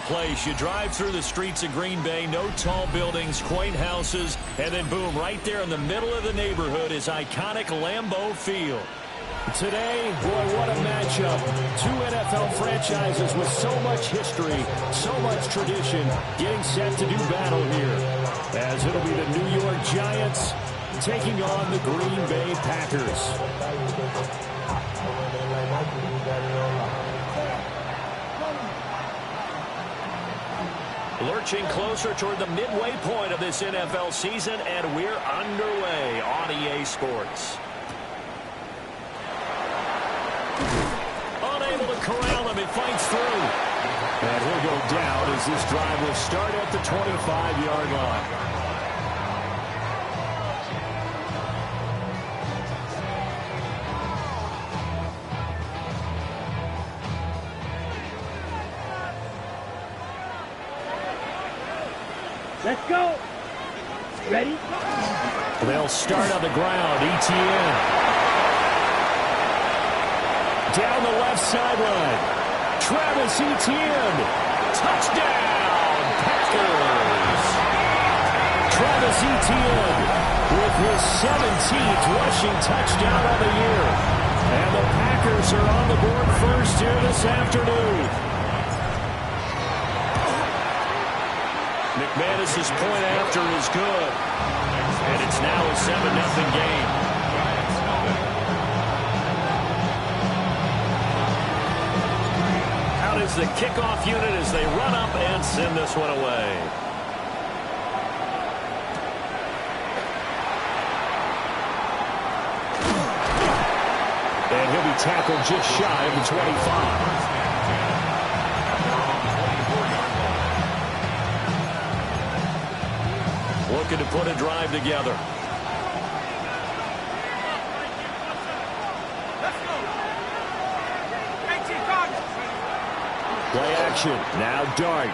place. You drive through the streets of Green Bay, no tall buildings, quaint houses, and then boom, right there in the middle of the neighborhood is iconic Lambeau Field. Today, boy, what a matchup. Two NFL franchises with so much history, so much tradition, getting set to do battle here. As it'll be the New York Giants taking on the Green Bay Packers. Lurching closer toward the midway point of this NFL season, and we're underway on EA Sports. Unable to corral him, it fights through. And he'll go down as this drive will start at the 25-yard line. Let's go. Ready? They'll start on the ground. ETN. Down the left sideline. Travis Etienne. Touchdown, Packers. Travis Etienne with his 17th rushing touchdown on the year. And the Packers are on the board first here this afternoon. McManus's point after is good. And it's now a 7-0 game. Out is the kickoff unit as they run up and send this one away. And he'll be tackled just shy of the 25. Looking to put a drive together. Play action. Now Dart.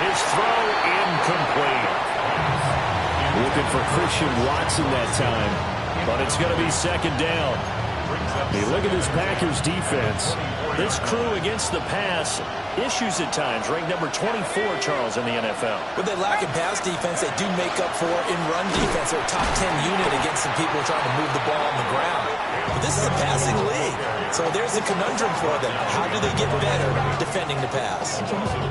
His throw incomplete. Looking for Christian Watson that time. But it's going to be second down. Hey, look at this Packers defense. This crew against the pass, issues at times, ranked number 24, Charles, in the NFL. When they lack in pass defense, they do make up for in run defense. They're a top 10 unit against some people trying to move the ball on the ground. But this is a passing league, so there's a conundrum for them. How do they get better defending the pass?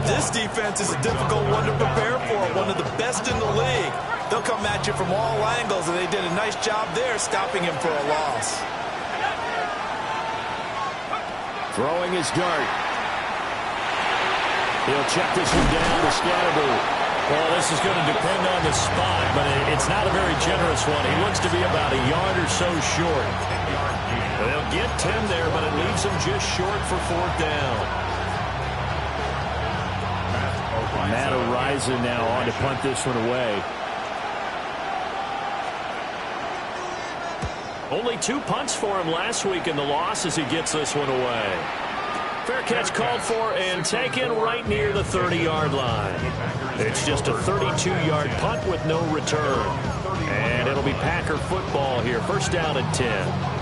This defense is a difficult one to prepare for, one of the best in the league. They'll come at you from all angles, and they did a nice job there stopping him for a loss. Throwing his Dart. He'll check this one down to Scatterbo. Well, this is going to depend on the spot, but it's not a very generous one. He looks to be about a yard or so short. They'll get 10 there, but it leaves him just short for fourth down. Matt Ariza now on to punt this one away. Only 2 punts for him last week in the loss as he gets this one away. Fair catch called for and taken right near the 30-yard line. It's just a 32-yard punt with no return. And it'll be Packer football here. First down and 10.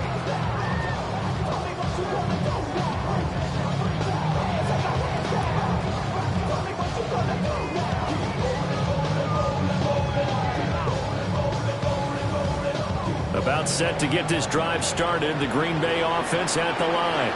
About set to get this drive started. The Green Bay offense at the line.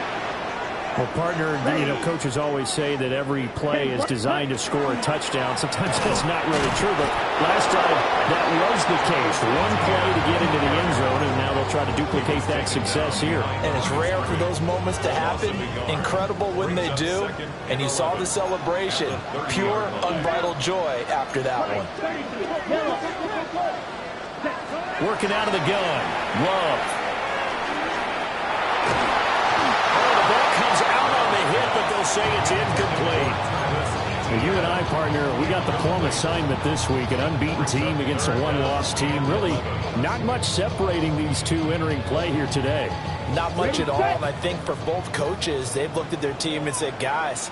Well, partner, coaches always say that every play is designed to score a touchdown. Sometimes that's not really true, but last time that was the case. One play to get into the end zone, and now they'll try to duplicate that success here. And it's rare for those moments to happen. Incredible when they do. And you saw the celebration. Pure, unbridled joy after that one. Working out of the gun. Love. Oh, the ball comes out on the hit, but they'll say it's incomplete. Well, you and I, partner, we got the plum assignment this week. An unbeaten team against a one-loss team. Really not much separating these two entering play here today. Not much at all, and I think for both coaches, they've looked at their team and said, guys,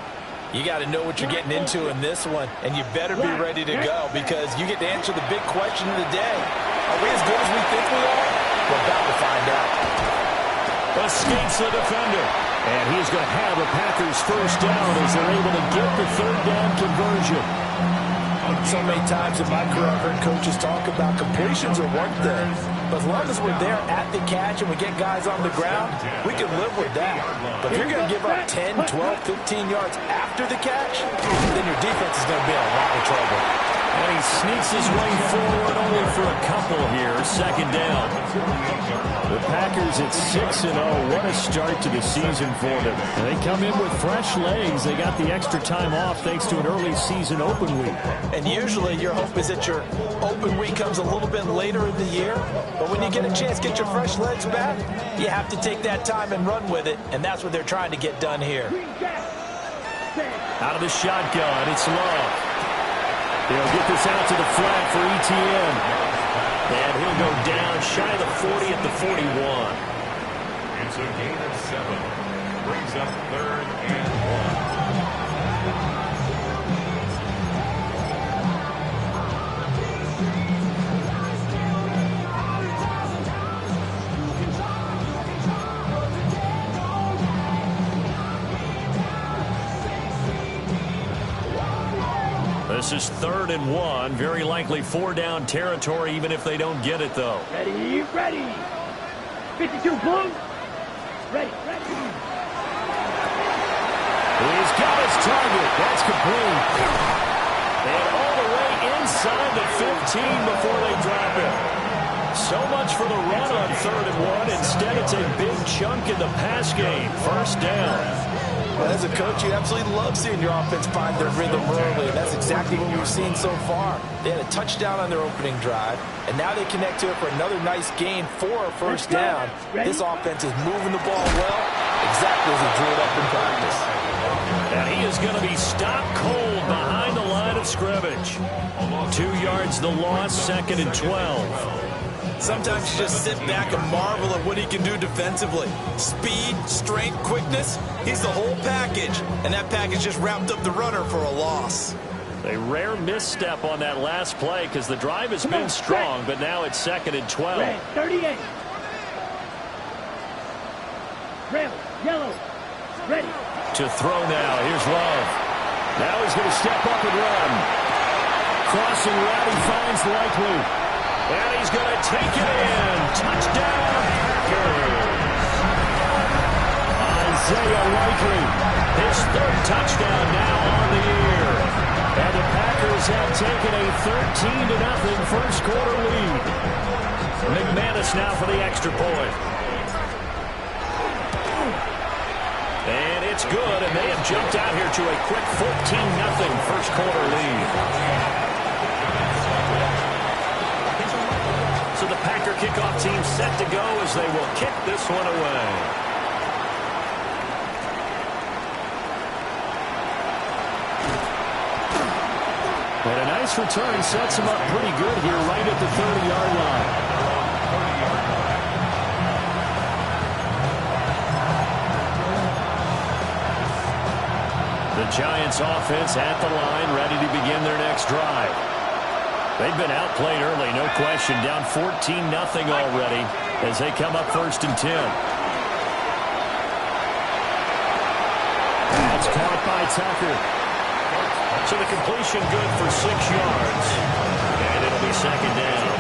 you got to know what you're getting into in this one, and you better be ready to go because you get to answer the big question of the day. Are we as good as we think we are? We're about to find out. Escapes the defender. And he's going to have a Packers first down as they're able to get the third down conversion. So many times in my career, I've heard coaches talk about completions are one thing. But as long as we're there at the catch and we get guys on the ground, we can live with that. But if you're going to give up 10, 12, 15 yards after the catch, then your defense is going to be in a lot of trouble. And he sneaks his way forward only for a couple here. Second down. The Packers at 6-0. What a start to the season for them. They come in with fresh legs. They got the extra time off thanks to an early season open week. And usually your hope is that your open week comes a little bit later in the year. But when you get a chance to get your fresh legs back, you have to take that time and run with it. And that's what they're trying to get done here. Out of the shotgun, it's Love. He'll get this out to the flat for Etienne. And he'll go down shy of the 40 at the 41. It's a gain of 7. Brings up 3rd and 1. This is 3rd and 1. Very likely 4-down territory, even if they don't get it, though. Ready, ready. 52 blue. Ready, ready. He's got his target. That's complete. And all the way inside the 15 before they drop it. So much for the run on 3rd and 1. Instead, it's a big chunk in the pass game. First down. Well, as a coach, you absolutely love seeing your offense find their rhythm early, and that's exactly what we've seen so far. They had a touchdown on their opening drive, and now they connect to it for another nice gain for a first down. This offense is moving the ball well, exactly as he drew it up in practice. And he is going to be stopped cold behind the line of scrimmage. 2 yards the loss, 2nd and 12. Sometimes you just sit back and marvel at what he can do defensively. Speed, strength, quickness, he's the whole package. And that package just wrapped up the runner for a loss. A rare misstep on that last play because the drive has been strong, but now it's 2nd and 12. Red, 38. Red, yellow, ready. To throw now, here's Love. Now he's going to step up and run. Crossing route, he finds Likely. And he's going to take it in. Touchdown, Packers. Isaiah Likely. His 3rd touchdown now on the year. And the Packers have taken a 13-0 first quarter lead. McManus now for the extra point. And it's good, and they have jumped out here to a quick 14-0 first quarter lead. So the Packer kickoff team set to go as they will kick this one away. And a nice return sets him up pretty good here right at the 30-yard line. The Giants offense at the line, ready to begin their next drive. They've been outplayed early, no question. Down 14-0 already as they come up 1st and 10. That's caught by Tucker. So the completion good for 6 yards. And it'll be 2nd down.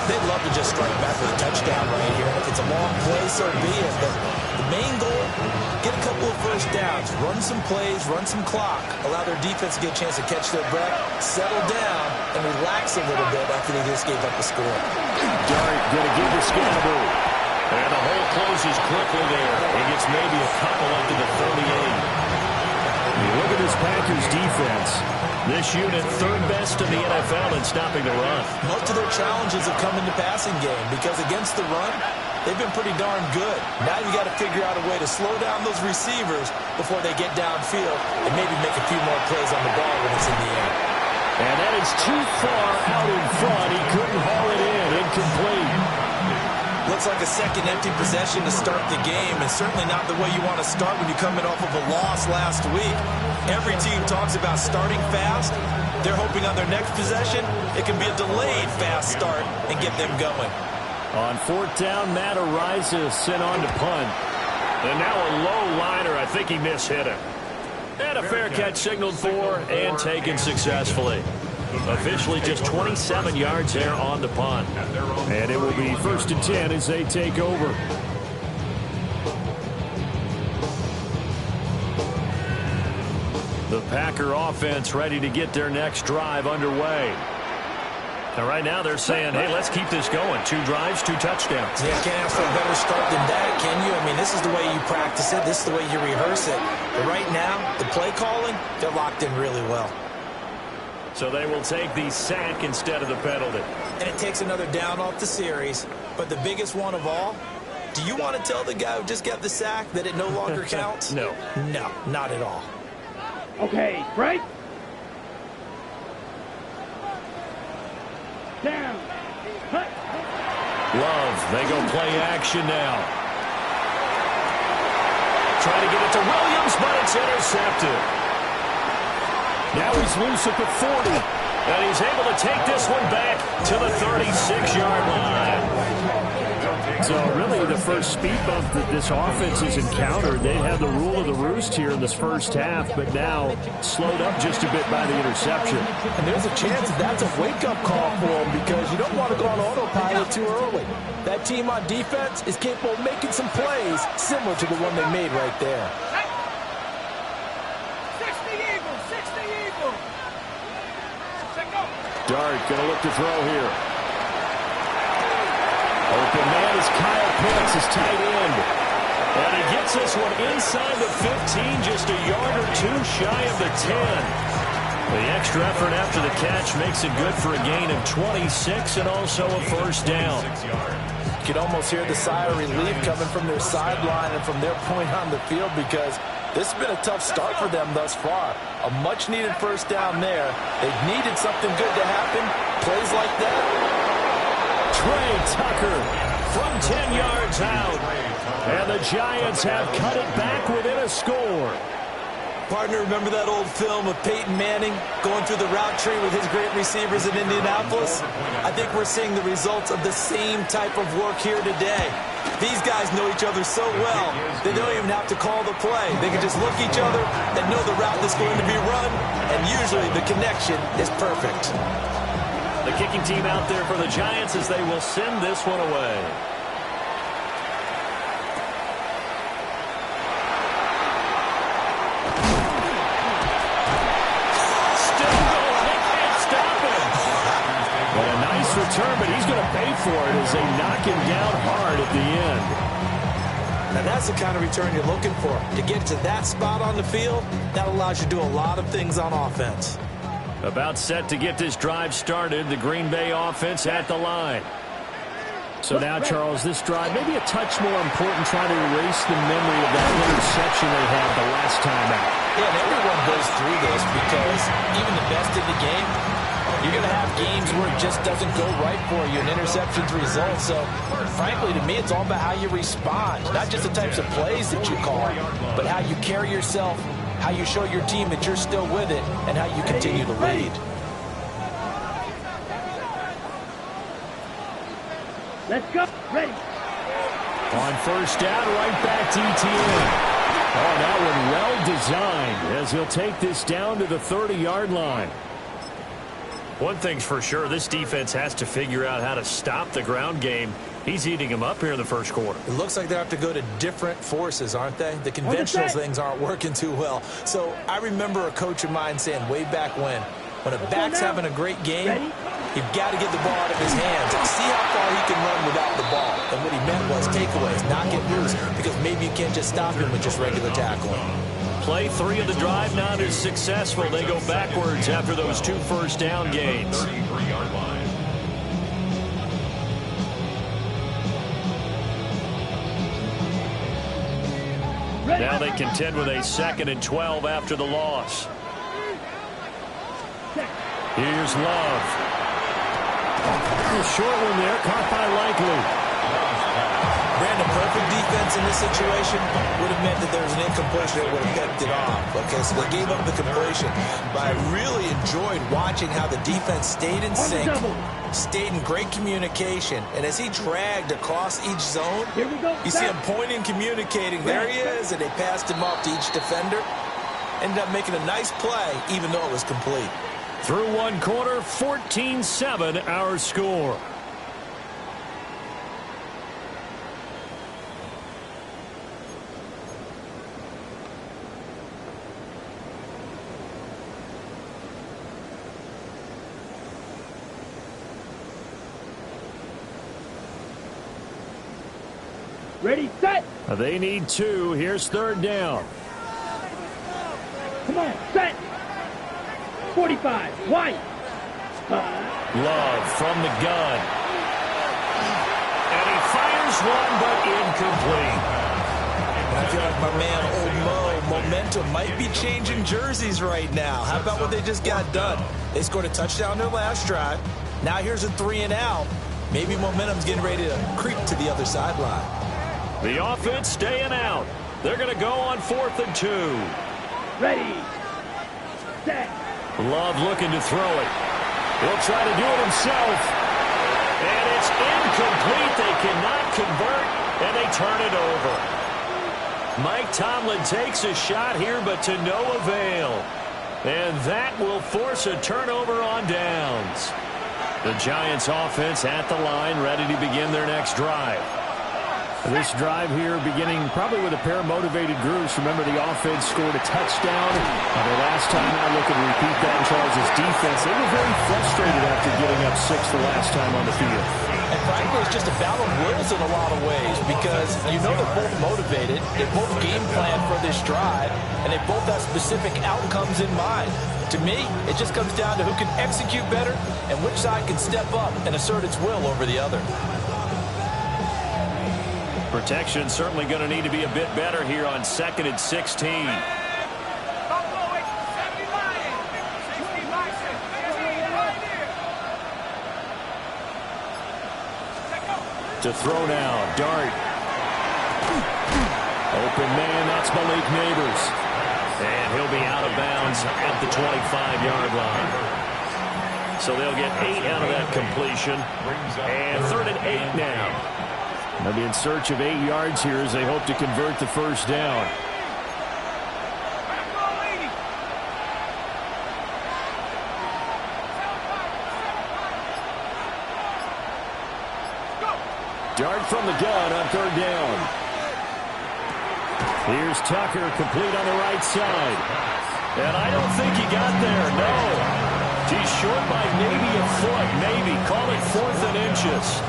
They'd love to just strike back with a touchdown right here. If it's a long play, so be it. But the main goal, get a couple of first downs, run some plays, run some clock, allow their defense to get a chance to catch their breath, settle down, and relax a little bit after they just gave up a score. Dart going to give the Scalaboo. And the hole closes quickly there. He gets maybe a couple up to the 38. Look at this Packers defense. This unit 3rd best in the NFL in stopping the run. Most of their challenges have come in the passing game because against the run, they've been pretty darn good. Now you got to figure out a way to slow down those receivers before they get downfield and maybe make a few more plays on the ball when it's in the air. And that is too far out in front. He couldn't haul it in. Incomplete. Looks like a second empty possession to start the game, and certainly not the way you want to start when you're coming off of a loss last week. Every team talks about starting fast. They're hoping on their next possession, it can be a delayed fast start and get them going. On 4th down, Matt Araiza sent on to punt. And now a low liner. I think he mishit it. And a fair catch signaled for and taken successfully. Officially just 27 yards there on the punt. And it will be 1st and 10 as they take over. The Packer offense ready to get their next drive underway. And right now they're saying, hey, let's keep this going. 2 drives, 2 touchdowns. Yeah, can't ask for a better start than that, can you? I mean, this is the way you practice it. This is the way you rehearse it. But right now, the play calling, they're locked in really well. So they will take the sack instead of the penalty. And it takes another down off the series. But the biggest one of all, do you want to tell the guy who just got the sack that it no longer counts? No. No, not at all. Okay, break. Down. Cut. Love, they go play action now. Trying to get it to Williams, but it's intercepted. Now he's loose at the 40. And he's able to take this one back to the 36-yard line. So really the first speed bump that this offense has encountered, they had the rule of the roost here in this first half, but now slowed up just a bit by the interception. And there's a chance that's a wake-up call for them because you don't want to go on autopilot too early. That team on defense is capable of making some plays similar to the one they made right there. 60 Eagles, 60 Eagles. Dart going to look to throw here. Open man is Kyle Pitts, his tight end. And he gets this one inside the 15, just a yard or 2 shy of the 10. The extra effort after the catch makes it good for a gain of 26 and also a first down. You can almost hear the sigh of relief coming from their sideline and from their point on the field because this has been a tough start for them thus far. A much-needed first down there. They've needed something good to happen. Plays like that. Trey Tucker from 10 yards out. And the Giants have cut it back within a score. Partner, remember that old film of Peyton Manning going through the route tree with his great receivers in Indianapolis? I think we're seeing the results of the same type of work here today. These guys know each other so well, they don't even have to call the play. They can just look each other and know the route that's going to be run, and usually the connection is perfect. The kicking team out there for the Giants as they will send this one away. Return, but he's going to pay for it as they knock him down hard at the end. Now that's the kind of return you're looking for. To get to that spot on the field, that allows you to do a lot of things on offense. About set to get this drive started, the Green Bay offense at the line. So now, Charles, this drive may be a touch more important trying to erase the memory of that interception they had the last time out. Yeah, and everyone goes through this because even the best in the game, you're going to have games where it just doesn't go right for you, and interceptions result. So, frankly, to me, it's all about how you respond. Not just the types of plays that you call, but how you carry yourself, how you show your team that you're still with it, and how you continue to lead. Let's go. Ready. On first down, right back to Etienne. Oh, that one well designed as he'll take this down to the 30-yard line. One thing's for sure, this defense has to figure out how to stop the ground game. He's eating them up here in the first quarter. It looks like they have to go to different forces, aren't they? The conventional things aren't working too well. So I remember a coach of mine saying way back when a back's having a great game, you've got to get the ball out of his hands and see how far he can run without the ball. And what he meant was takeaways, not get loose, because maybe you can't just stop him with just regular tackling. Play 3 of the drive not as successful. They go backwards after those 2 first down gains. 33-yard line. Now they contend with a 2nd and 12 after the loss. Here's Love. A short one there, caught by Likely. Brandon, perfect defense in this situation would have meant that there was an incompletion that would have picked it off. Okay, so they gave up the completion. But I really enjoyed watching how the defense stayed in sync, stayed in great communication, and as he dragged across each zone, you see him pointing, communicating. There he is, and they passed him off to each defender. Ended up making a nice play, even though it was complete. Through one quarter, 14-7 our score. Ready, set. They need two. Here's third down. Come on, set. 45, white. Love from the gun. And he fires one, but incomplete. I feel like my man, Old Mo, momentum might be changing jerseys right now. How about what they just got done? They scored a touchdown their last drive. Now here's a 3 and out. Maybe momentum's getting ready to creep to the other sideline. The offense staying out. They're going to go on 4th and 2. Ready, set. Love looking to throw it. He'll try to do it himself. And it's incomplete. They cannot convert, and they turn it over. Mike Tomlin takes a shot here, but to no avail. And that will force a turnover on downs. The Giants offense at the line, ready to begin their next drive. This drive here beginning probably with a pair of motivated groups. Remember, the offense scored a touchdown. The last time out, looking to repeat that in Charles' defense. They were very frustrated after getting up 6 the last time on the field. And frankly, it's just a battle of wills in a lot of ways because you know they're both motivated. They both game plan for this drive, and they both have specific outcomes in mind. To me, it just comes down to who can execute better and which side can step up and assert its will over the other. Protection certainly going to need to be a bit better here on 2nd and 16. To throw now, Dart. Open man, that's Malik Neighbors. And he'll be out of bounds at the 25-yard line. So they'll get 8 out of that completion. And 3rd and 8 now. They'll be in search of 8 yards here as they hope to convert the first down. Dart from the gun on 3rd down. Here's Tucker, complete on the right side. And I don't think he got there, no. He's short by maybe a foot, maybe. Call it 4th and inches.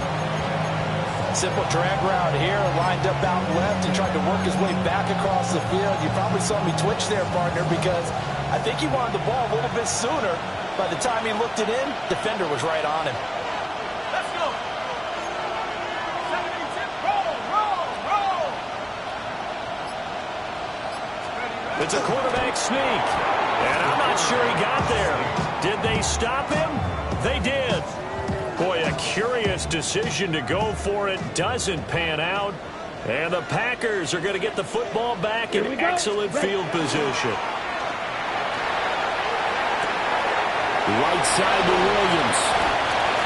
Simple drag route here, lined up out left and tried to work his way back across the field. You probably saw me twitch there, partner, because I think he wanted the ball a little bit sooner. By the time he looked it in, defender was right on him. Let's go. 70, roll. It's a quarterback sneak. And I'm not sure he got there. Did they stop him? They did. Boy, a curious decision to go for it. Doesn't pan out. And the Packers are going to get the football back in excellent field position. Right side to Williams.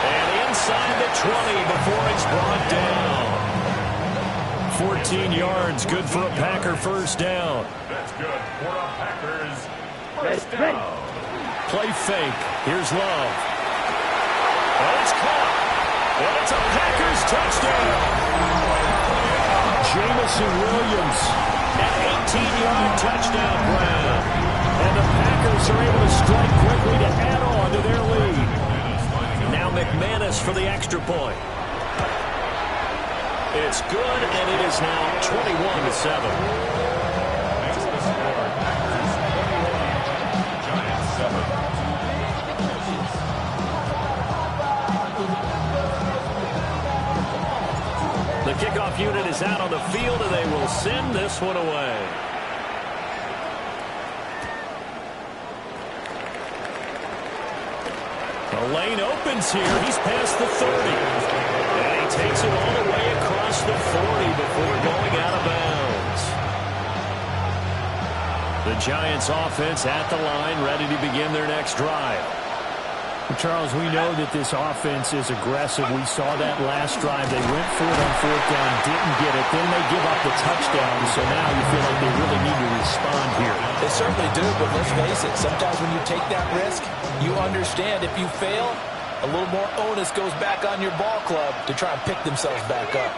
And inside the 20 before it's brought down. 14 yards, good for a Packer first down. That's good for a Packers first down. Play fake. Here's Love. And it's caught. And it's a Packers touchdown. Jamison Williams. An 18-yard touchdown grab. And the Packers are able to strike quickly to add on to their lead. Now McManus for the extra point. It's good, and it is now 21-7. The kickoff unit is out on the field, and they will send this one away. The lane opens here. He's past the 30. And he he takes it all the way across the 40 before going out of bounds. The Giants offense at the line, ready to begin their next drive. Charles, we know that this offense is aggressive. We saw that last drive. They went for it on fourth down, didn't get it. Then they give up the touchdown. So now you feel like they really need to respond here. They certainly do, but let's face it. Sometimes when you take that risk, you understand if you fail, a little more onus goes back on your ball club to try and pick themselves back up.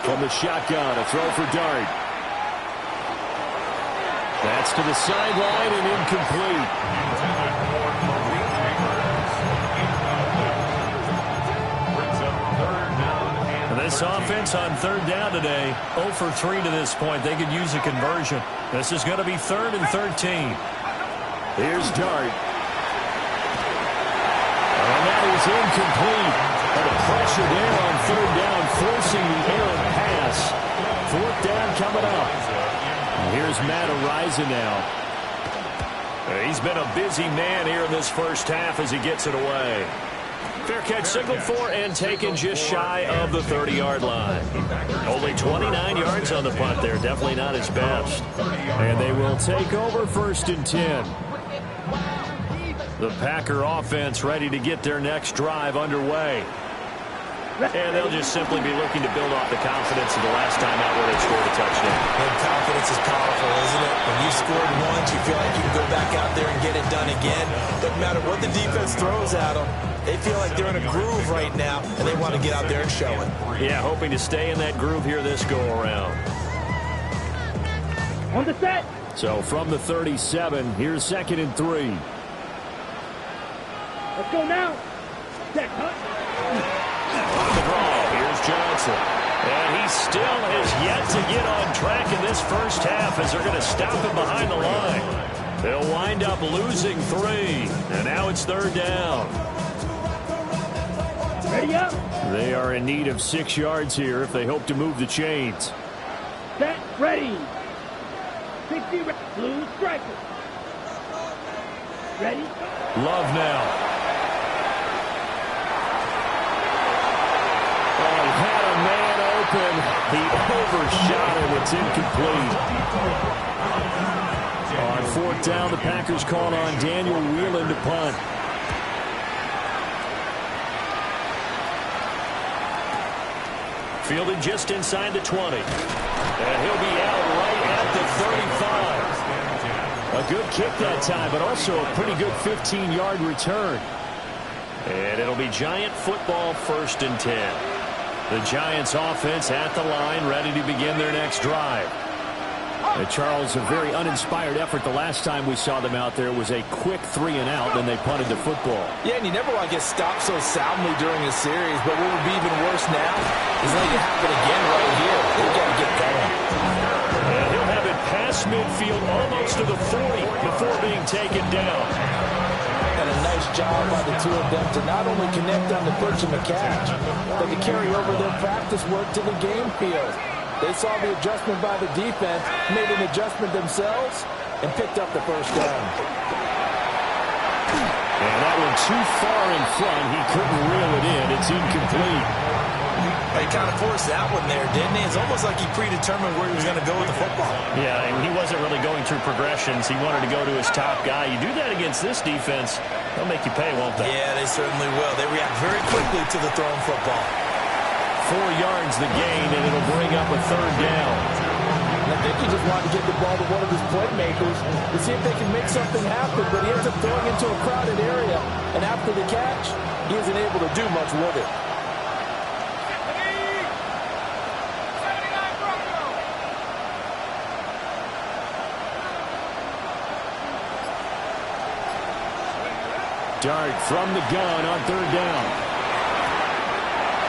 From the shotgun, a throw for Dart. That's to the sideline and incomplete. This offense on third down today, 0 for 3 to this point. They could use a conversion. This is going to be 3rd and 13. Here's Dart. And that is incomplete. And the pressure there on third down, forcing the errant pass. Fourth down coming up. And here's Matt Ariza now. He's been a busy man here in this first half as he gets it away. Fair catch signaled for and taken just shy of the 30-yard line. Only 29 yards on the punt there. Definitely not his best. And they will take over 1st and 10. The Packer offense ready to get their next drive underway. And they'll just simply be looking to build off the confidence of the last time out where they scored a touchdown. And confidence is powerful, isn't it? When you scored once, you feel like you can go back out there and get it done again. Doesn't matter what the defense throws at them. They feel like they're in a groove right now, and they want to get out there and show it. Yeah, hoping to stay in that groove here this go-around. On the set. So from the 37, here's 2nd and 3. Let's go now. Set, huh? On the draw, here's Johnson. And he still has yet to get on track in this first half as they're going to stop him behind the line. They'll wind up losing 3. And now it's 3rd down. Ready up. They are in need of 6 yards here if they hope to move the chains. Set, ready. 60, blue striker. Ready. Love now. Oh, he had a man open. He overshot him. It's incomplete. On 4th down, the Packers called on Daniel Whelan to punt. Fielded just inside the 20. And he'll be out right at the 35. A good kick that time, but also a pretty good 15-yard return. And it'll be Giant football 1st and 10. The Giants offense at the line, ready to begin their next drive. Charles, a very uninspired effort the last time we saw them out there was a quick 3-and-out, then they punted the football. Yeah, and you never want to get stopped so soundly during a series, but what would be even worse now is letting it happen again right here. They've got to get going. And he'll have it past midfield almost to the 40 before being taken down. And a nice job by the two of them to not only connect on the pitch and the catch, but to carry over their practice work to the game field. They saw the adjustment by the defense, made an adjustment themselves, and picked up the first down. And that one too far in front. He couldn't reel it in. It's incomplete. He kind of forced that one there, didn't he? It's almost like he predetermined where he was going to go with the football. Yeah, and he wasn't really going through progressions. He wanted to go to his top guy. You do that against this defense, they'll make you pay, won't they? Yeah, they certainly will. They react very quickly to the thrown football. 4 yards the gain, and it'll bring up a 3rd down. I think he just wanted to get the ball to one of his playmakers to see if they can make something happen, but he ends up throwing into a crowded area, and after the catch, he isn't able to do much with it. Dart from the gun on 3rd down.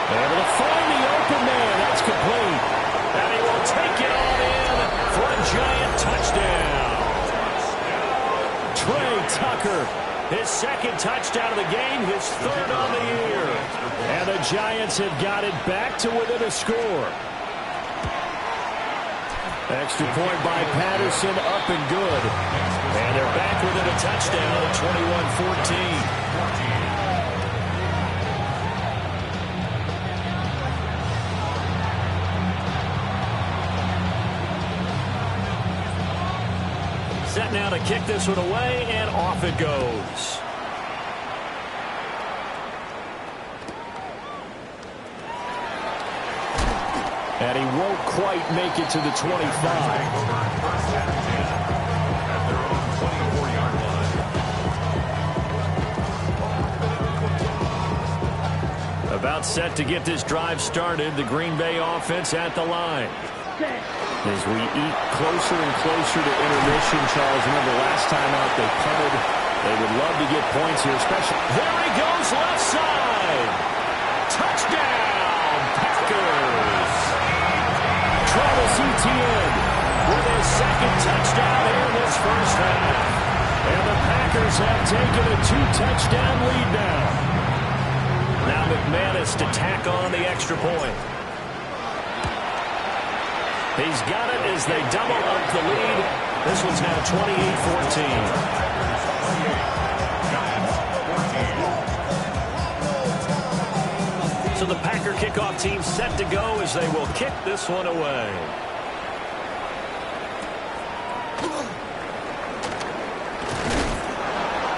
Able to find the open man. That's complete. And he will take it on in for a Giant touchdown. Trey Tucker. His 2nd touchdown of the game, his 3rd on the year. And the Giants have got it back to within a score. Extra point by Patterson, up and good. And they're back within a touchdown at 21-14. set now to kick this one away, and off it goes. And he won't quite make it to the 25. About set to get this drive started. The Green Bay offense at the line. As we eat closer and closer to intermission, Charles, remember last time out they punted. They would love to get points here, especially. There he goes, left side. Touchdown, Packers. Travis Etienne with his second touchdown in this first half. And the Packers have taken a 2-touchdown lead now. Now McManus to tack on the extra point. He's got it as they double up the lead. This one's now 28-14. So the Packer kickoff team set to go as they will kick this one away.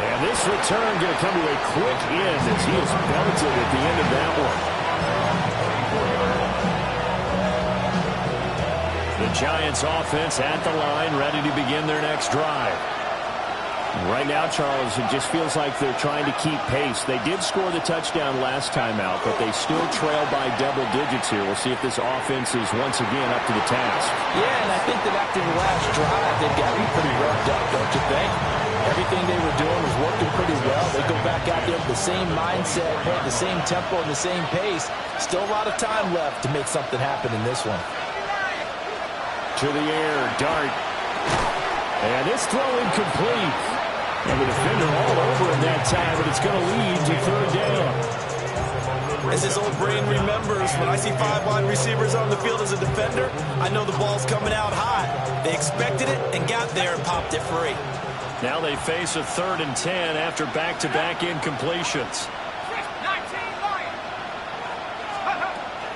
And this return going to come to a quick end as he is belted at the end of that one. The Giants offense at the line, ready to begin their next drive. Right now, Charles, it just feels like they're trying to keep pace. They did score the touchdown last time out, but they still trail by double digits here. We'll see if this offense is once again up to the task. Yeah, and I think that after the last drive, they've got to be pretty revved up, don't you think? Everything they were doing was working pretty well. They go back out there with the same mindset, the same tempo, and the same pace. Still a lot of time left to make something happen in this one. To the air, Dart. And this throw incomplete. And the defender all over him that time, but it's going to lead to third down. As his old brain remembers, when I see 5 wide receivers on the field as a defender, I know the ball's coming out hot. They expected it and got there and popped it free. Now they face a 3rd and 10 after back-to-back incompletions.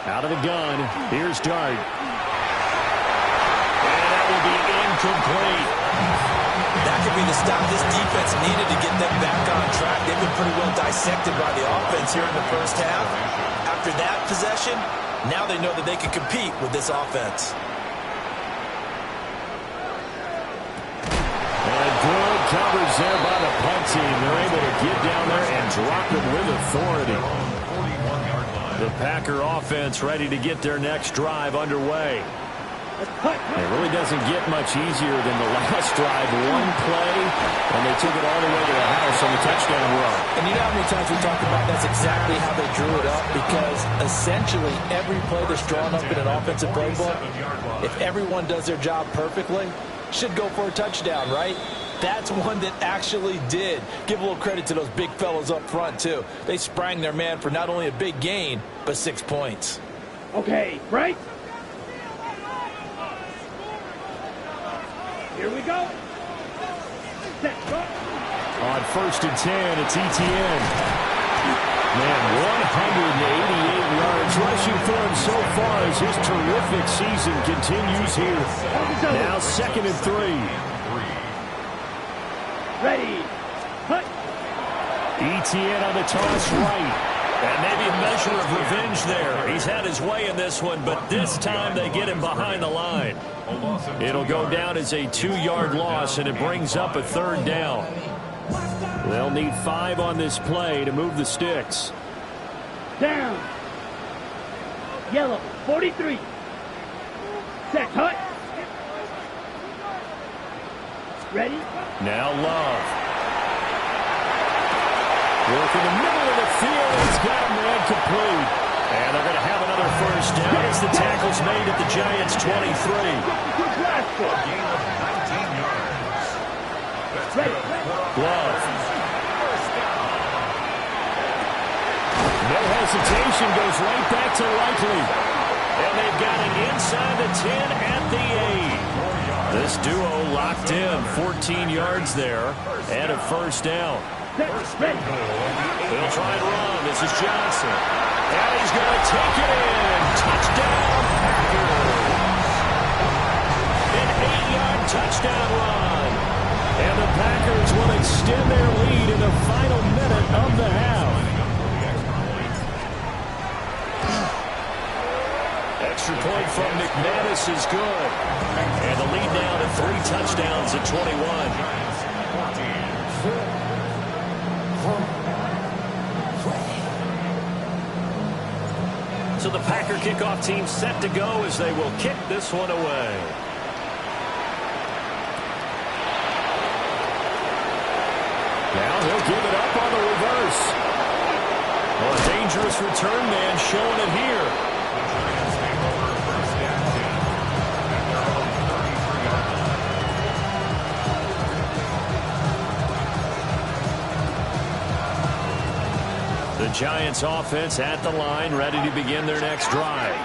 Out of the gun, here's Dart. And that will be incomplete. That could be the stop this defense needed to get them back on track. They've been pretty well dissected by the offense here in the first half. After that possession, now they know that they can compete with this offense. And good coverage there by the punt team. They're able to get down there and drop it with authority. The Packer offense ready to get their next drive underway. It really doesn't get much easier than the last drive. One play, and they took it all the way to the house on the touchdown run. And you know how many times we talked about that's exactly how they drew it up, because essentially every play that's drawn up in an offensive playbook, if everyone does their job perfectly, should go for a touchdown, right? That's one that actually did. Give a little credit to those big fellows up front, too. They sprang their man for not only a big gain, but 6 points. Okay, right? Here we go. Set, go. On 1st and 10, it's Etienne. Man, 188 yards rushing for him so far as his terrific season continues here. Now 2nd and 3. Ready. Hut. Etienne on the toss right. And maybe a measure of revenge there. He's had his way in this one, but this time they get him behind the line. It'll go down as a 2-yard loss, and it brings up a 3rd down. They'll need 5 on this play to move the sticks. Down. Yellow, 43. Set, hut. Ready? Now Love. Work in the middle of the field. It's got him there complete. And they're going to have another 1st down as the tackle's made at the Giants' 23. Love. No hesitation, goes right back to Likely. And they've got it inside the 10 at the 8. This duo locked in, 14 yards there and a 1st down. They'll try and run. This is Johnson. And he's going to take it in. Touchdown, Packers. An 8-yard touchdown run. extend their lead in the final minute of the half. Extra point from McManus is good. And the lead now to 3 touchdowns at 21. So the Packer kickoff team set to go as they will kick this one away. Now he'll give it up on the reverse. Well, a dangerous return man showing it here. The Giants offense at the line, ready to begin their next drive.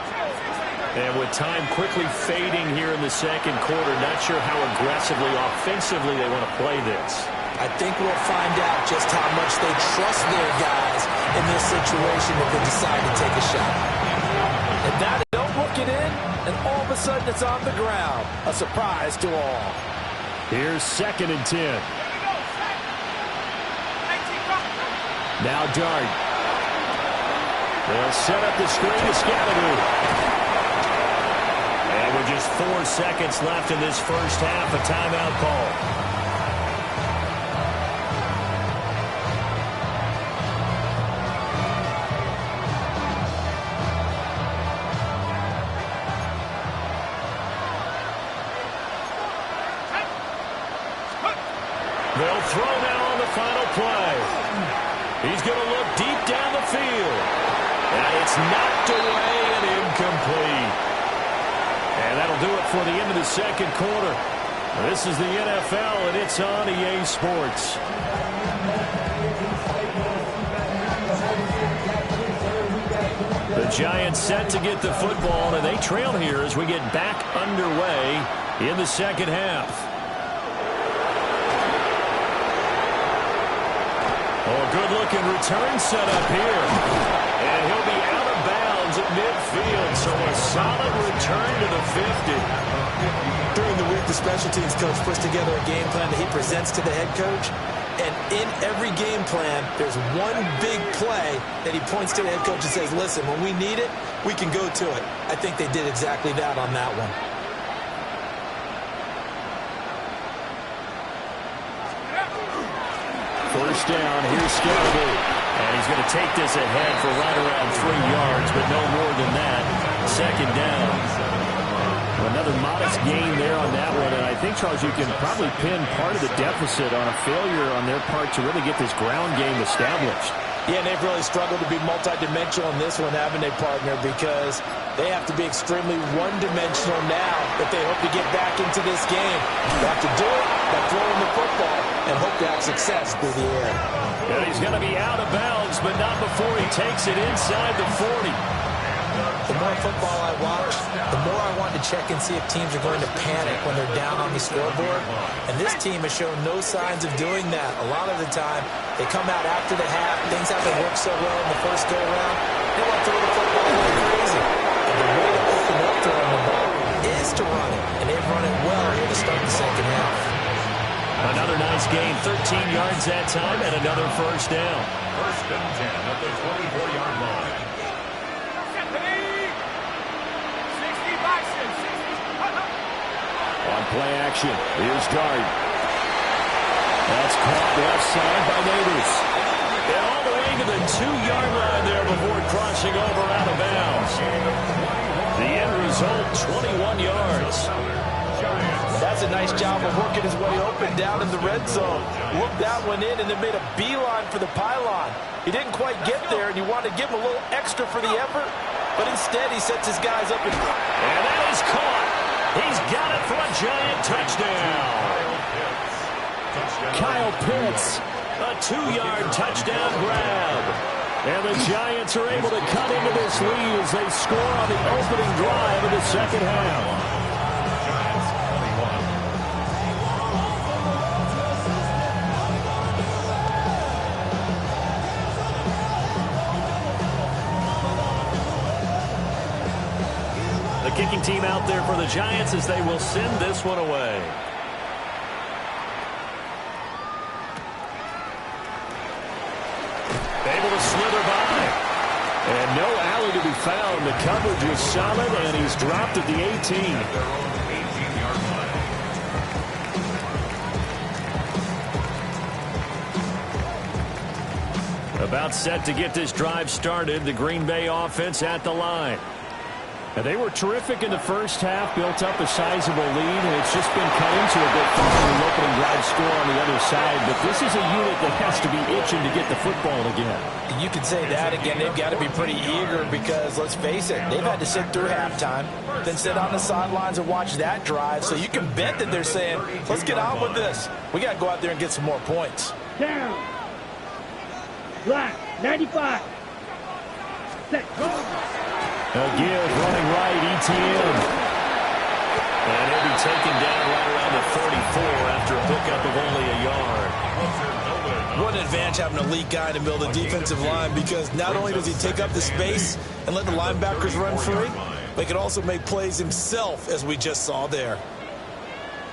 And with time quickly fading here in the second quarter, not sure how aggressively, offensively they want to play this. I think we'll find out just how much they trust their guys in this situation if they decide to take a shot. And now they don't look it in, and all of a sudden it's on the ground. A surprise to all. Here's 2nd and 10. Now Dart. They'll set up the screen to Scalaboo. And with just 4 seconds left in this first half, a timeout call. They'll throw now on the final play. He's going to look deep down the field. And it's knocked away and incomplete. And that'll do it for the end of the second quarter. This is the NFL, and it's on EA Sports. The Giants set to get the football, and they trail here as we get back underway in the second half. Oh, a good-looking return set up here. And he'll be out of bounds at midfield, so a solid return to the 50. During the week, the special teams coach puts together a game plan that he presents to the head coach. And in every game plan, there's one big play that he points to the head coach and says, listen, when we need it, we can go to it. I think they did exactly that on that one. First down, here's Scalaboo. And he's going to take this ahead for right around 3 yards, but no more than that. Second down. Another modest gain there on that one, and I think, Charles, you can probably pin part of the deficit on a failure on their part to really get this ground game established. Yeah, and they've really struggled to be multidimensional in this one, haven't they, partner? Because they have to be extremely one-dimensional now if they hope to get back into this game. They have to do it by throwing the football and hope to have success through the air. And he's going to be out of bounds, but not before he takes it inside the 40. The more football I watch, the more I want to check and see if teams are going to panic when they're down on the scoreboard. And this team has shown no signs of doing that. A lot of the time, they come out after the half. Things haven't worked so well in the first go-around. They want to throw the football like crazy. And the way to open up throwing the ball is to run it. And they've run it well here to start the second half. Another nice gain, 13 yards that time, and another first down. First and 10 at the 24-yard line. On play action, here's Dart. That's caught left side by Neighbors. And all the way to the 2-yard line there before crossing over out of bounds. The end result, 21 yards. That's a nice job of working his way open down in the red zone. Looked that one in and then made a beeline for the pylon. He didn't quite get there, and you wanted to give him a little extra for the effort, but instead he sets his guys up. And that is caught. He's got it for a Giant touchdown. Kyle Pitts. A 2-yard touchdown grab. And the Giants are able to cut into this lead as they score on the opening drive of the second half. The kicking team out there for the Giants as they will send this one away. slither by. And no alley to be found. The coverage is solid, and he's dropped at the 18. About set to get this drive started. The Green Bay offense at the line. And they were terrific in the first half, built up a sizable lead, and it's just been cut into a bit following the opening drive score on the other side. But this is a unit that has to be itching to get the football again. You can say that again. They've got to be pretty eager because, let's face it, they've had to sit through halftime, then sit on the sidelines and watch that drive. So you can bet that they're saying, let's get on with this. We got to go out there and get some more points. Down. Black, 95. Set, go. A give, running right, ETN. And he'll be taken down right around the 34 after a pickup of only a yard. What an advantage having a elite guy in the middle of the defensive line, because not only does he take up the space and let the linebackers run free, but he can also make plays himself, as we just saw there.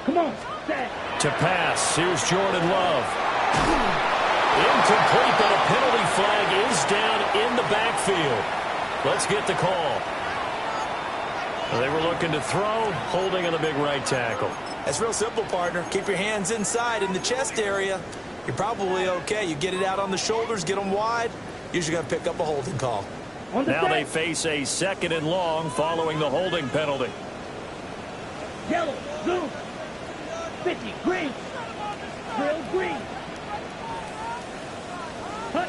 Come on, set. To pass, here's Jordan Love. Incomplete, but a penalty flag is down in the backfield. Let's get the call. They were looking to throw, holding on the big right tackle. That's real simple, partner. Keep your hands inside in the chest area. You're probably okay. You get it out on the shoulders, get them wide. Usually going to pick up a holding call. Now they face a 2nd and long following the holding penalty. Yellow, blue, 50, green, trail green. Hut.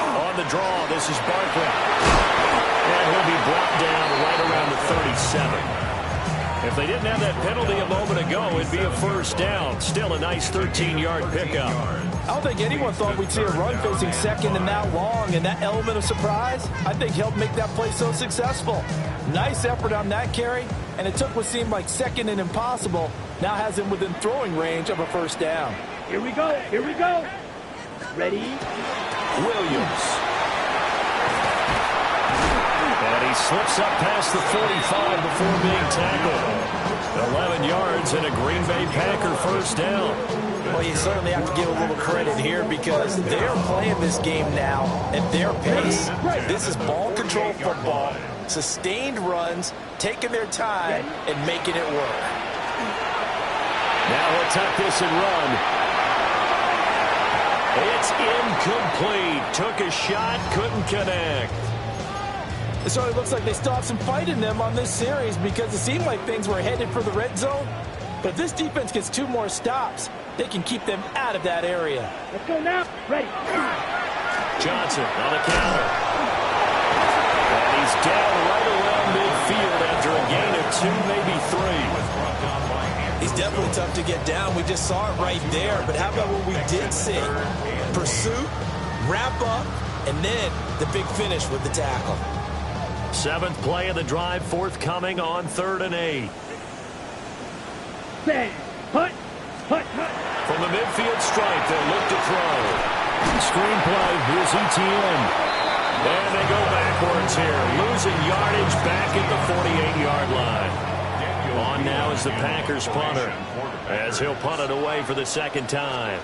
On the draw, this is Barkley. And he'll be brought down right around the 37. If they didn't have that penalty a moment ago, it'd be a first down. Still a nice 13-yard pickup. I don't think anyone thought we'd see a run facing 2nd and that long, and that element of surprise, I think, helped make that play so successful. Nice effort on that carry, and it took what seemed like 2nd and impossible, now has him within throwing range of a first down. Here we go, here we go. Ready? Williams. And he slips up past the 45 before being tackled. 11 yards and a Green Bay Packer first down. Well, you certainly have to give a little credit here because they're playing this game now at their pace. This is ball control football, sustained runs, taking their time and making it work. Now he'll tuck this and run. It's incomplete. Took a shot, couldn't connect. It certainly looks like they still have some fight in them on this series because it seemed like things were headed for the red zone. But if this defense gets 2 more stops, they can keep them out of that area. Let's go now. Ready. Johnson on a counter. And he's down right around midfield after a gain of 2, maybe 3. He's definitely tough to get down. We just saw it right there. But how about what we did see? Pursuit, wrap up, and then the big finish with the tackle. 7th play of the drive forthcoming on 3rd and 8. Set. Hut. Hut. Hut. From the midfield stripe, they'll look to throw. Screenplay, here's ETN. And they go backwards here, losing yardage back at the 48-yard line. On now is the Packers punter, as he'll punt it away for the 2nd time.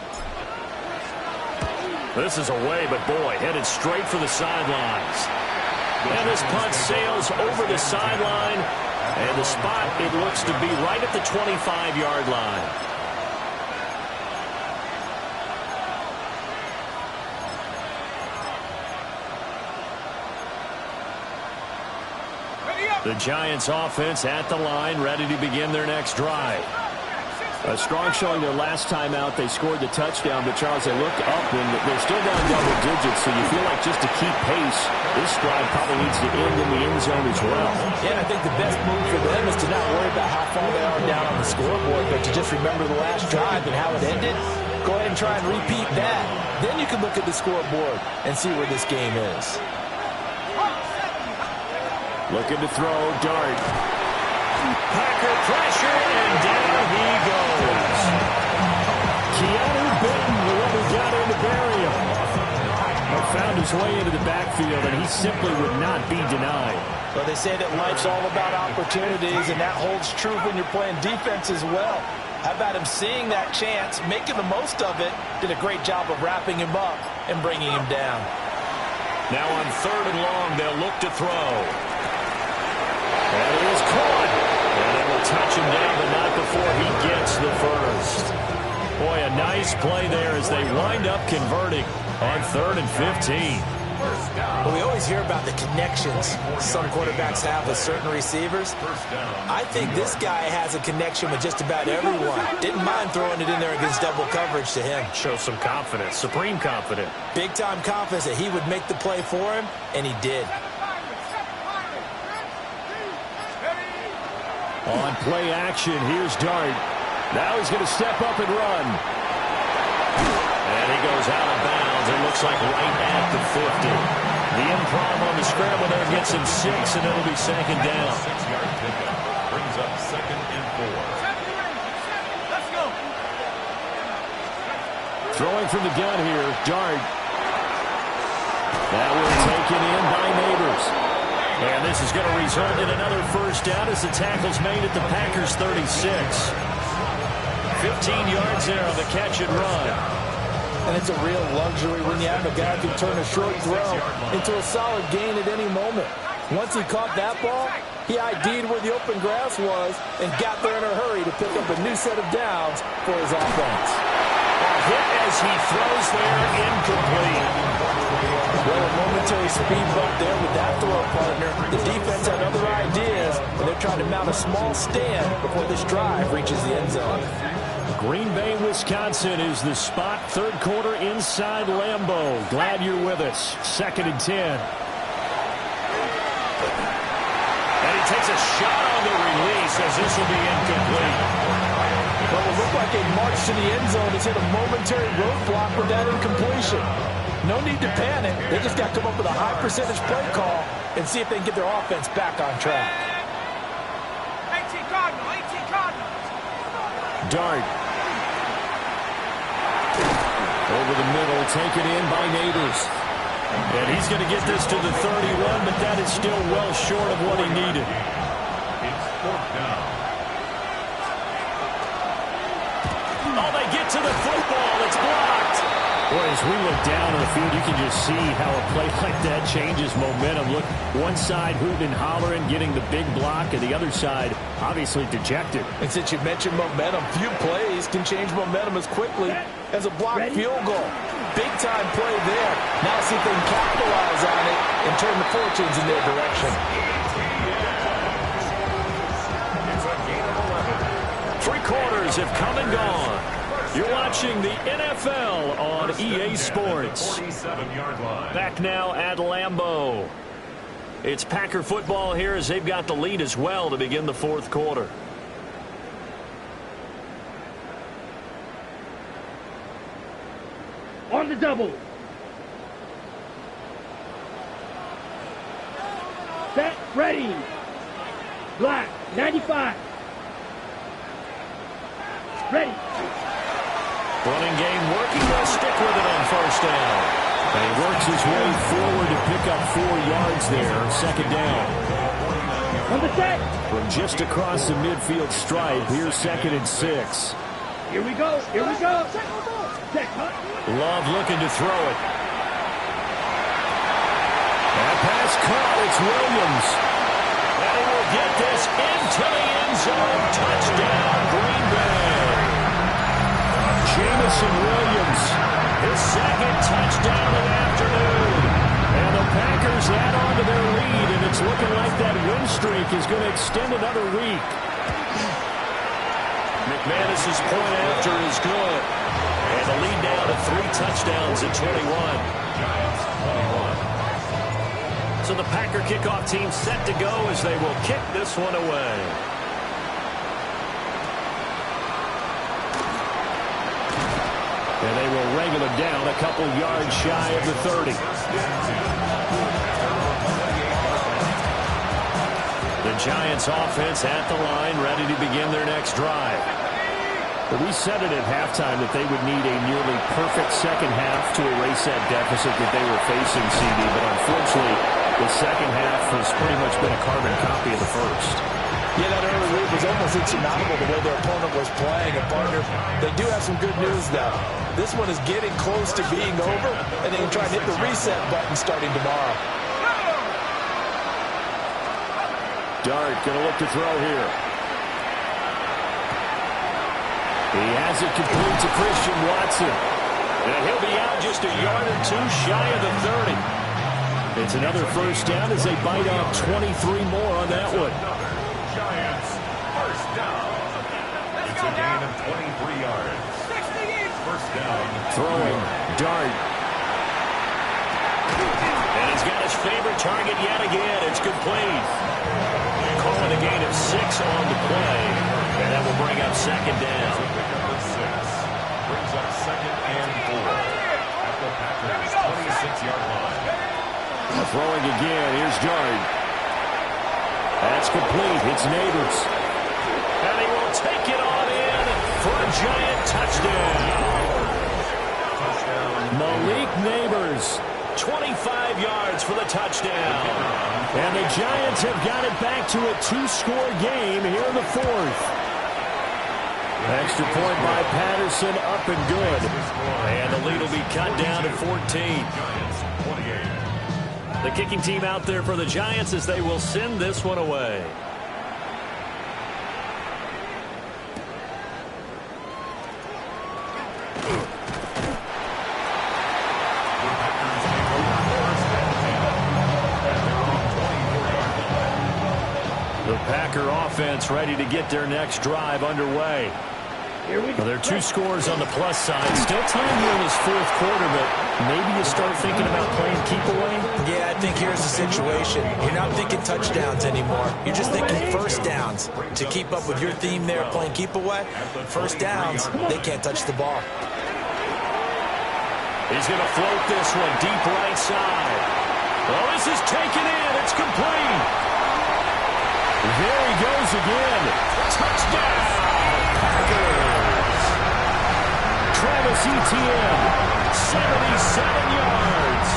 This is away, but boy, headed straight for the sidelines. And this punt sails over the sideline, and the spot, it looks to be right at the 25-yard line. The Giants offense at the line, ready to begin their next drive. A strong showing their last time out. They scored the touchdown, but Charles, they looked up and they're still down double digits, so you feel like just to keep pace, this drive probably needs to end in the end zone as well. Yeah, I think the best move for them is to not worry about how far they are down on the scoreboard, but to just remember the last drive and how it ended. Go ahead and try and repeat that. Then you can look at the scoreboard and see where this game is. Looking to throw, Dart. Packer pressure, and down he goes. Keanu Benton, the one who got in to bury him. Found his way into the backfield, and he simply would not be denied. Well, they say that life's all about opportunities, and that holds true when you're playing defense as well. How about him seeing that chance, making the most of it, did a great job of wrapping him up and bringing him down. Now on 3rd and long, they'll look to throw. And it is caught. And they will touch him down, but not before he gets the first. Boy, a nice play there as they wind up converting on 3rd and 15. Well, we always hear about the connections some quarterbacks have with certain receivers. I think this guy has a connection with just about everyone. Didn't mind throwing it in there against double coverage to him. Shows some confidence, supreme confidence. Big-time confidence that he would make the play for him, and he did. On play action, here's Dart. Now he's going to step up and run. And he goes out of bounds. It looks like right at the 50. The improv on the scramble there gets him 6, and it'll be 2nd down. 6-yard pickup brings up 2nd and 4. Let's go. Throwing from the gun here, Dart. That was taken in by Neighbors. And this is going to result in another first down as the tackle's made at the Packers' 36. 15 yards there on the catch and run. And it's a real luxury when you have a guy who can turn a short throw into a solid gain at any moment. Once he caught that ball, he ID'd where the open grass was and got there in a hurry to pick up a new set of downs for his offense. A hit as he throws there, incomplete. Well, a momentary speed bump there with that throw partner. The defense had other ideas, and they're trying to mount a small stand before this drive reaches the end zone. Green Bay, Wisconsin is the spot. 3rd quarter inside Lambeau. Glad you're with us. 2nd and 10. And he takes a shot on the release as this will be incomplete. But it looked like a march to the end zone has hit a momentary roadblock with that incompletion. No need to panic. They just got to come up with a high percentage play call and see if they can get their offense back on track. 18 Cardinal, 18 Cardinal. Dart. Over the middle, taken in by Neighbors. And he's going to get this to the 31, but that is still well short of what he needed. It's 4th down. Oh, they get to the football. It's blocked. Boy, as we look down on the field, you can just see how a play like that changes momentum. Look, one side hooting and hollering, getting the big block, and the other side obviously dejected. And since you mentioned momentum, few plays can change momentum as quickly as a blocked field goal. Big-time play there. Now see if they can capitalize on it and turn the fortunes in their direction. It's a gain of 11. 3 quarters have come and gone. You're watching the NFL on EA Sports. 47-yard line. Back now at Lambeau. It's Packer football here as they've got the lead as well to begin the 4th quarter. On the double. Set, ready. Black, 95. Ready. Running game working. They'll stick with it on 1st down. And he works his way forward to pick up 4 yards there. 2nd down. On the set. From just across the midfield stripe, here's 2nd and 6. Here we go. Here we go. Set, cut. Love looking to throw it. That pass caught. It's Williams. And he will get this into the end zone. Touchdown, Green Bay. Jamison Williams. His 2nd touchdown of the afternoon. And the Packers add on to their lead, and it's looking like that win streak is going to extend another week. McManus's point after is good. And the lead down to 3 touchdowns at 21. Giants 21. So the Packer kickoff team set to go as they will kick this one away. And they will wrangle him down a couple yards shy of the 30. The Giants offense at the line, ready to begin their next drive. But we said it at halftime that they would need a nearly perfect second half to erase that deficit that they were facing, CD. But unfortunately, the second half has pretty much been a carbon copy of the first. Yeah, that early lead was almost insurmountable the way their opponent was playing. And, partner, they do have some good news, though. This one is getting close to being over, and they can try and hit the reset button starting tomorrow. Dart going to look to throw here. He has it complete to Christian Watson. And he'll be out just a yard or two shy of the 30. It's another first down as they bite off 23 more on that one. Giants, first down. It's a gain of 23 yards. First down. Throwing, Dart. And he's got his favorite target yet again. It's complete. Calling a gain of 6 on the play. And that will bring up second down. Brings up second and 4. At the Packers' 26-yard line. Throwing again. Here's Dart. That's complete. It's Neighbors. And he will take it on in for a Giant touchdown. Malik Neighbors. 25 yards for the touchdown. And the Giants have got it back to a 2-score game here in the fourth. Extra point by Patterson, up and good. And the lead will be cut down to 14. The kicking team out there for the Giants as they will send this one away. The Packer offense ready to get their next drive underway. Here we go. Well, there are 2 scores on the plus side. Still time here in this fourth quarter, but maybe you start thinking about playing keep away. Yeah, I think here's the situation. You're not thinking touchdowns anymore. You're just thinking first downs. To keep up with your theme there, playing keep away, first downs, they can't touch the ball. He's going to float this one deep right side. Oh, this is taken in. It's complete. There he goes again. Touchdown, Packers. Travis Etienne, 77 yards.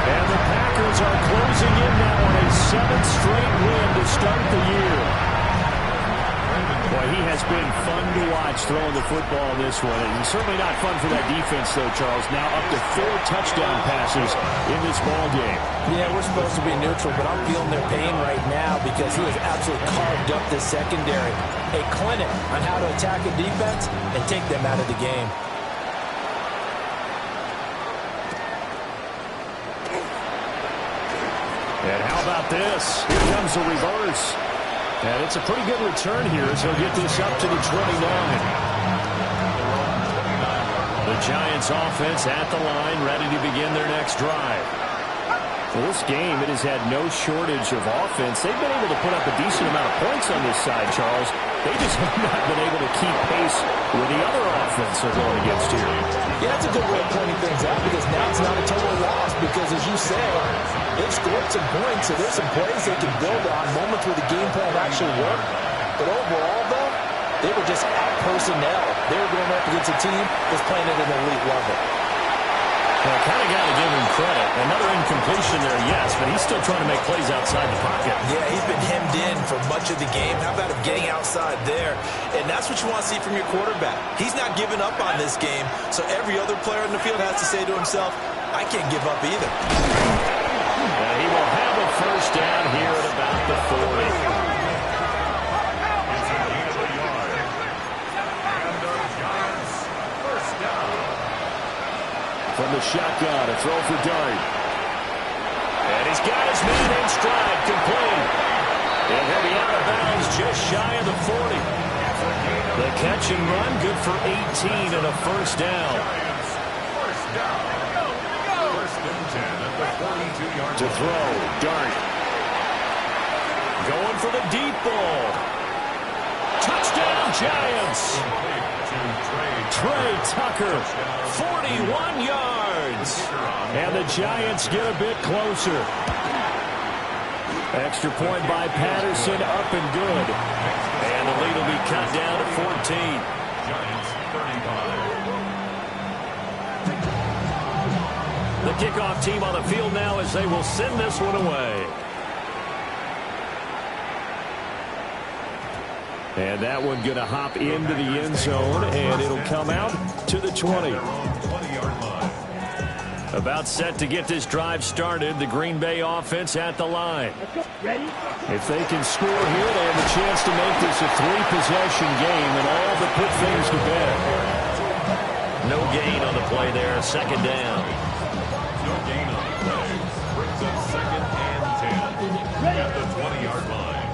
And the Packers are closing in now on a 7th straight win to start the year. Boy, he has been fun to watch throwing the football in this one. And certainly not fun for that defense, though, Charles. Now up to 4 touchdown passes in this ball game. Yeah, we're supposed to be neutral, but I'm feeling their pain right now because he has absolutely carved up this secondary. A clinic on how to attack a defense and take them out of the game. And how about this? Here comes the reverse. And it's a pretty good return here as he'll get this up to the 29. The Giants offense at the line, ready to begin their next drive. For this game, it has had no shortage of offense. They've been able to put up a decent amount of points on this side, Charles. They just have not been able to keep pace with the other offense they're going against here. Yeah, that's a good way of pointing things out because now it's not a total loss because, as you said, they've scored some points, so there's some plays they can build on, moments where the game plan actually worked. But overall, though, they were just out personnel. They were going up against a team that's playing at an elite level. Well, kind of got to give him credit. Another incompletion there, yes, but he's still trying to make plays outside the pocket. Yeah, he's been hemmed in for much of the game. How about him getting outside there? And that's what you want to see from your quarterback. He's not giving up on this game, so every other player in the field has to say to himself, I can't give up either. And he will have a first down here at about the 40. From the shotgun, a throw for Dart. And he's got his man in stride, complete. And he'll be out of bounds just shy of the 40. The catch and run, good for 18 and a first down. First and 10 at the 42-yard line. To throw, Dart. Going for the deep ball. Touchdown, Giants. Trey Tucker, 41 yards. and the Giants get a bit closer. Extra point by Patterson, up and good. And the lead will be cut down to 14. Giants 35. The kickoff team on the field now as they will send this one away. And that one going to hop into the end zone, and it'll come out to the 20. About set to get this drive started. The Green Bay offense at the line. Ready? If they can score here, they have a chance to make this a 3-possession game and all but put things to bed. No gain on the play there. Second down. No gain on the play. Brings up second and 10 at the 20-yard line.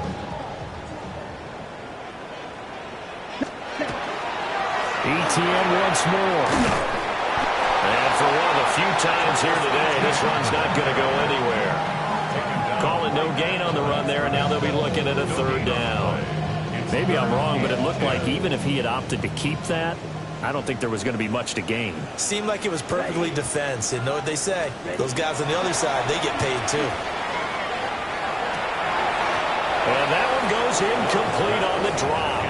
ETN once more. And for one of the few times here today, this run's not going to go anywhere. Call it no gain on the run there, and now they'll be looking at a third down. Maybe I'm wrong, but it looked like even if he had opted to keep that, I don't think there was going to be much to gain. Seemed like it was perfectly defense. And know what they say? Those guys on the other side, they get paid too. And that one goes incomplete on the drop.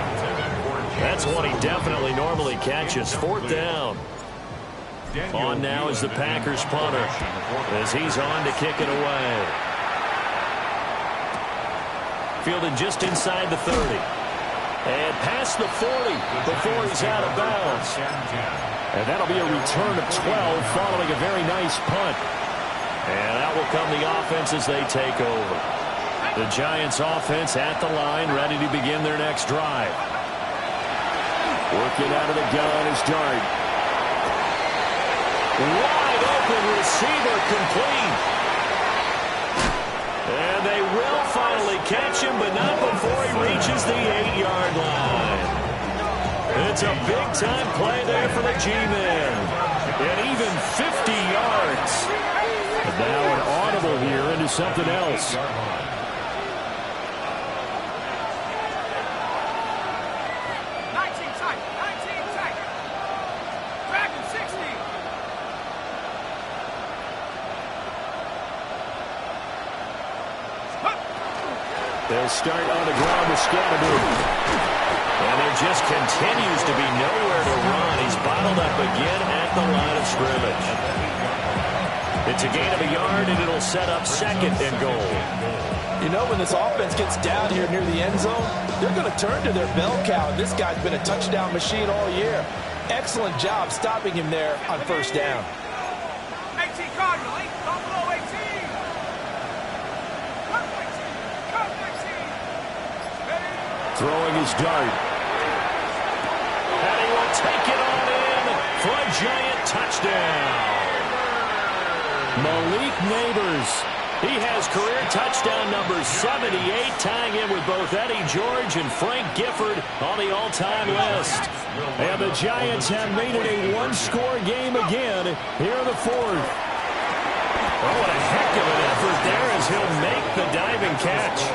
That's one he definitely normally catches. Fourth down. On now is the Packers punter as he's on to kick it away. Fielded just inside the 30. And past the 40 before he's out of bounds. And that'll be a return of 12 following a very nice punt. And out will come the offense as they take over. The Giants offense at the line, ready to begin their next drive. Working out of the gun is Dart. Wide open receiver complete. And they will finally catch him, but not before he reaches the 8-yard line. It's a big-time play there for the G-men. And even 50 yards. And now an audible here into something else. They'll start on the ground with Scattergood. And there just continues to be nowhere to run. He's bottled up again at the line of scrimmage. It's a gain of a yard, and it'll set up second and goal. You know, when this offense gets down here near the end zone, they're going to turn to their bell cow. And this guy's been a touchdown machine all year. Excellent job stopping him there on first down. 18 Cardinal, 8, below 18. Throwing his dart. And he will take it on in for a giant touchdown. Malik Neighbors. He has career touchdown number 78, tying in with both Eddie George and Frank Gifford on the all-time list. And the Giants have made it a one-score game again here in the fourth. Oh, what a heck of an effort there as he'll make the diving catch.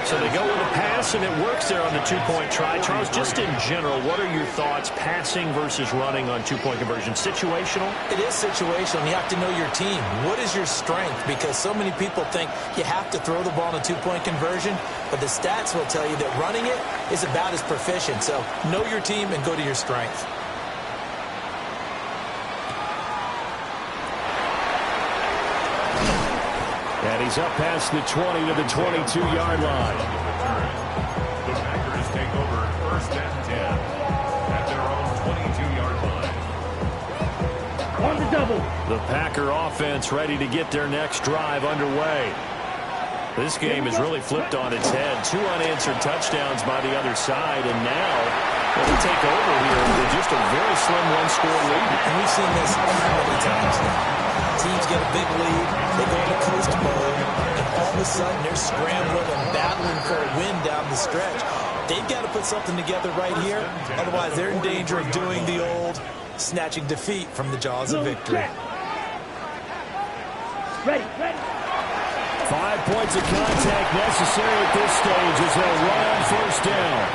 So they go with a pass, and it works there on the two-point try. Charles, just in general, what are your thoughts passing versus running on two-point conversion? Situational? It is situational. You have to know your team. What is your strength? Because so many people think you have to throw the ball in a two-point conversion, but the stats will tell you that running it is about as proficient. So know your team and go to your strength. And he's up past the 20 to the 22-yard line. The Packers take over first and 10 at their own 22-yard line. On the double. The Packer offense ready to get their next drive underway. This game has really flipped on its head. 2 unanswered touchdowns by the other side, and now they take over here with just a very slim one-score lead. And we've seen this many times now. Teams get a big lead, they go into coast mode, and all of a sudden they're scrambling and battling for a win down the stretch. They've got to put something together right here, otherwise they're in danger of doing the old snatching defeat from the jaws of victory. Ready. 5 points of contact necessary at this stage as they'll run on first down.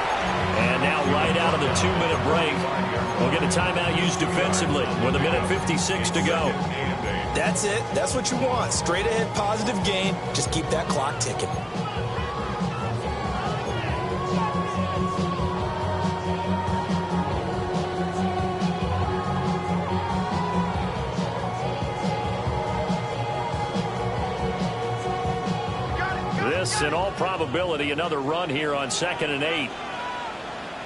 And now right out of the 2-minute break, we'll get a timeout used defensively with 1:56 to go. That's it. That's what you want. Straight ahead positive gain. Just keep that clock ticking. This, in all probability, another run here on 2nd and 8.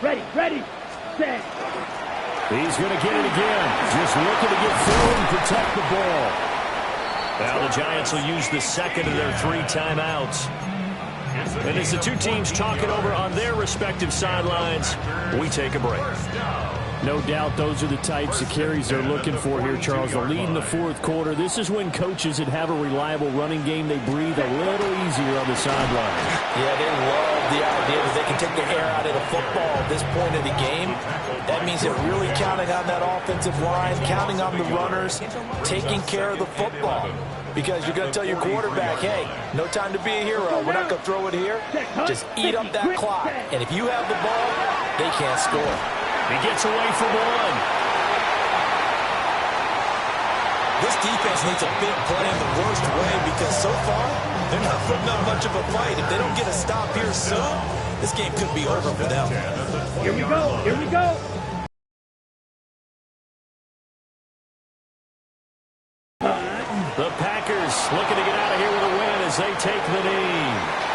Ready, set. He's going to get it again. Just looking to get through and protect the ball. Now the Giants will use the second of their 3 timeouts. And as the two teams talk it over on their respective sidelines, we take a break. No doubt those are the types of carries they're looking for here, Charles. The lead in the fourth quarter. This is when coaches that have a reliable running game, they breathe a little easier on the sideline. Yeah, they love the idea that they can take the air out of the football at this point of the game. That means they're really counting on that offensive line, counting on the runners, taking care of the football. Because you're going to tell your quarterback, hey, no time to be a hero. We're not going to throw it here. Just eat up that clock. And if you have the ball, they can't score. He gets away from one. This defense needs a big play in the worst way because so far, they're not putting up much of a fight. If they don't get a stop here soon, this game could be over for them. Here we go. The Packers looking to get out of here with a win as they take the knee.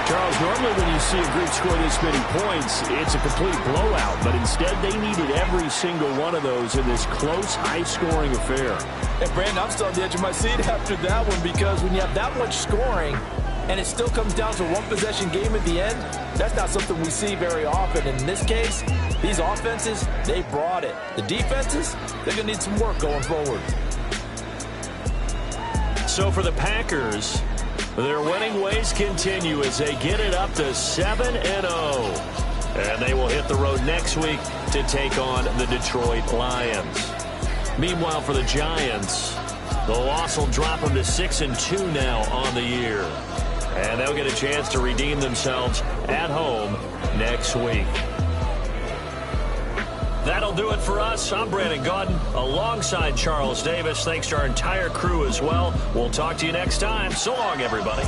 Charles, normally when you see a group score this many points, it's a complete blowout. But instead, they needed every single one of those in this close, high-scoring affair. And, Brandon, I'm still on the edge of my seat after that one because when you have that much scoring and it still comes down to a one-possession game at the end, that's not something we see very often. In this case, these offenses, they brought it. The defenses, they're going to need some work going forward. So for the Packers, their winning ways continue as they get it up to 7-0. And they will hit the road next week to take on the Detroit Lions. Meanwhile, for the Giants, the loss will drop them to 6-2 now on the year. And they'll get a chance to redeem themselves at home next week. That'll do it for us. I'm Brandon Gaudin alongside Charles Davis. Thanks to our entire crew as well. We'll talk to you next time. So long, everybody.